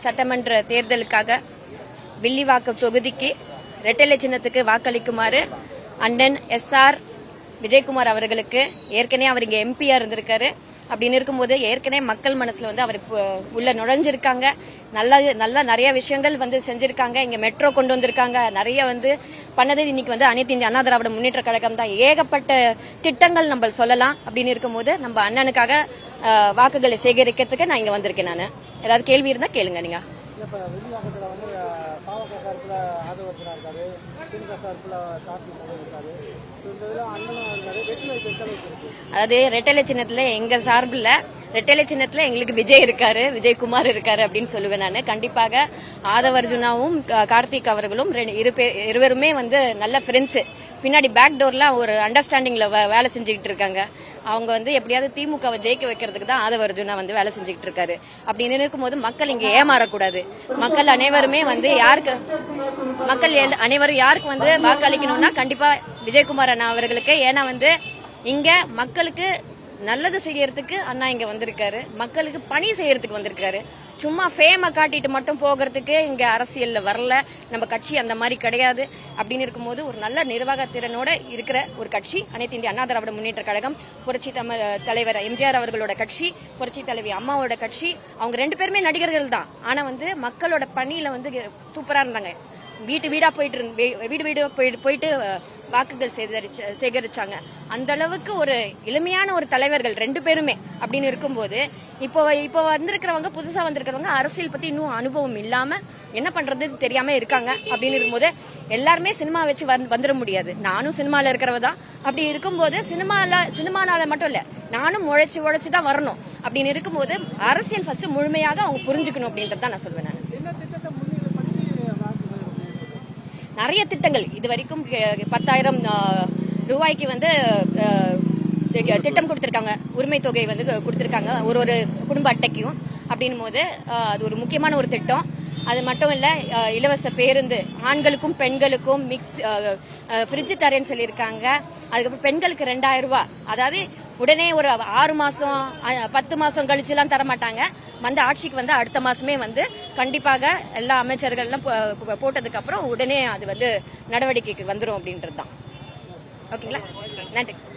சட்டமன்ற தேர்தலுக்காக வில்லிவாக்கம் தொகுதிக்கு ரெட்டலை சின்னத்துக்கு வாக்களிக்குமாறு அண்ணன் SR விஜயகுமார் அவர்களுக்கு ஏற்கனவே அவர் இங்க எம்பியா இருந்திருக்காரு. அப்படின்னு இருக்கும்போது ஏற்கனவே மக்கள் மனசுல வந்து அவர் உள்ள நுழைஞ்சிருக்காங்க. நல்லா நிறைய விஷயங்கள் வந்து செஞ்சிருக்காங்க. இங்க மெட்ரோ கொண்டு வந்திருக்காங்க. நிறைய வந்து பண்ணது இன்னைக்கு வந்து அனைத்து இந்திய அண்ணா திராவிட முன்னேற்ற கழகம் தான். ஏகப்பட்ட திட்டங்கள் நம்ம சொல்லலாம். அப்படின்னு இருக்கும்போது நம்ம அண்ணனுக்காக வாக்குகளை சேகரிக்கிறதுக்கு நான் இங்க வந்திருக்கேன். நான் ஏதாவது கேள்வி இருந்தா கேளுங்க நீங்க. அதாவது ரெட்டலை சின்னத்துல எங்க சார்பில் ரெட்டலை சின்னத்துல எங்களுக்கு விஜய் இருக்காரு, விஜயகுமார் இருக்காரு அப்படின்னு சொல்லுவேன் நான். கண்டிப்பாக ஆதவர்ஜுனாவும் கார்த்திக் அவர்களும் இருவருமே வந்து நல்ல ஃப்ரெண்ட்ஸ். பின்னாடி பேக் டோர்ல ஒரு அண்டர்ஸ்டாண்டிங்ல வேலை செஞ்சுக்கிட்டு இருக்காங்க. அவங்க வந்து எப்படியாவது திமுகவை ஜெயிக்க வைக்கிறதுக்கு தான் ஆதவர்ஜுனா வந்து வேலை செஞ்சுக்கிட்டு இருக்காரு. அப்படின்னு இருக்கும்போது மக்கள் இங்க ஏமாறக்கூடாது. மக்கள் அனைவருமே வந்து அனைவரும் யாருக்கு வந்து வாக்களிக்கணும்னா கண்டிப்பா விஜயகுமார் அண்ணா அவர்களுக்கு. ஏன்னா வந்து இங்க மக்களுக்கு நல்லது செய்யறதுக்கு அண்ணா இங்க வந்திருக்காரு, மக்களுக்கு பணி செய்யறதுக்கு வந்திருக்காரு. சும்மா ஃபேமை காட்டிட்டு மட்டும் போகிறதுக்கு இங்க அரசியல்ல வரல. நம்ம கட்சி அந்த மாதிரி கிடையாது. அப்படின்னு இருக்கும்போது ஒரு நல்ல நிர்வாக திறனோட இருக்கிற ஒரு கட்சி அனைத்து இந்திய அண்ணா திராவிட முன்னேற்ற கழகம். புரட்சி தலைவர் எம்ஜிஆர் அவர்களோட கட்சி, புரட்சி தலைவி அம்மாவோட கட்சி. அவங்க 2 பேருமே நடிகர்கள் தான். ஆனா வந்து மக்களோட பணியில வந்து சூப்பரா இருந்தாங்க. வீடு வீடா போயிட்டு வாக்குகள் சேகரிச்சாங்க. அந்த அளவுக்கு ஒரு எளிமையான ஒரு தலைவர்கள் 2 பேருமே. அப்படின்னு இருக்கும்போது இப்போ வந்திருக்கிறவங்க, புதுசா வந்திருக்கிறவங்க அரசியல் பத்தி இன்னும் அனுபவம் இல்லாம என்ன பண்றது தெரியாம இருக்காங்க. அப்படின்னு இருக்கும்போது எல்லாருமே சினிமா வச்சு வந்துட முடியாது. நானும் சினிமால இருக்கிறவ தான். அப்படி இருக்கும்போது சினிமானால மட்டும் இல்ல, நானும் உழைச்சு தான் வரணும். அப்படின்னு இருக்கும்போது அரசியல் ஃபர்ஸ்ட் முழுமையாக அவங்க புரிஞ்சுக்கணும் அப்படின்றத நான் சொல்வேன். நிறைய திட்டங்கள் இது வரைக்கும் 10,000 ரூபாய்க்கு வந்து திட்டம் கொடுத்திருக்காங்க. உரிமை தொகை வந்து கொடுத்திருக்காங்க ஒரு குடும்ப அட்டைக்கும். அப்படின்னும் போது அது ஒரு முக்கியமான ஒரு திட்டம். அது மட்டும் இல்ல, இலவச பேருந்து ஆண்களுக்கும் பெண்களுக்கும் ஃப்ரிட்ஜ் தரேன்னு சொல்லியிருக்காங்க. அதுக்கப்புறம் பெண்களுக்கு 2,000 ரூபாய். அதாவது உடனே ஒரு 6 மாசம் 10 மாசம் கழிச்சு எல்லாம் தரமாட்டாங்க. வந்து ஆட்சிக்கு வந்து அடுத்த மாசமே வந்து கண்டிப்பாக எல்லா அமைச்சர்கள்லாம் போட்டதுக்கு அப்புறம் உடனே அது வந்து நடவடிக்கைக்கு வந்துரும் அப்படின்றது தான். ஓகேங்களா? நன்றி.